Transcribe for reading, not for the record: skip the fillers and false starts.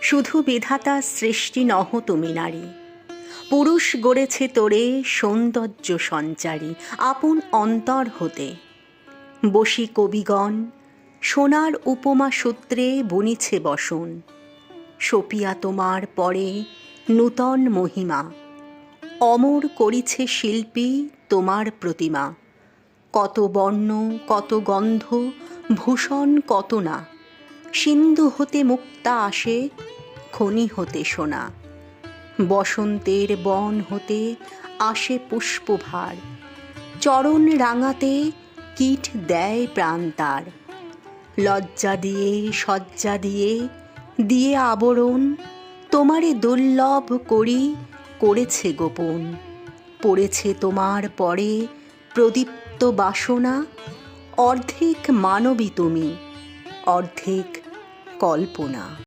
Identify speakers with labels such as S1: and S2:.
S1: শুধু বিধাতা সৃষ্টি নহ তুমি নারী, পুরুষ গড়েছে তোরে সৌন্দর্য সঞ্চারী আপন অন্তর হতে। বসি কবিগণ সোনার উপমা সূত্রে বুনিছে বসন, সপিয়া তোমার পরে নূতন মহিমা। অমর করিছে শিল্পী তোমার প্রতিমা, কত বর্ণ কত গন্ধ ভূষণ কত না। সিন্ধু হতে মুক্তা আসে, খনি হতে সোনা। বসন্তের বন হতে আসে পুষ্পভার, চরণ রাঙাতে কীট দেয় প্রাণ তার। লজ্জা দিয়ে সজ্জা দিয়ে দিয়ে আবরণ, তোমারে দুর্লভ করি করেছে গোপন। পড়েছে তোমার পরে প্রদীপ্ত বাসনা, অর্ধেক মানবী তুমি অর্ধেক কল্পনা।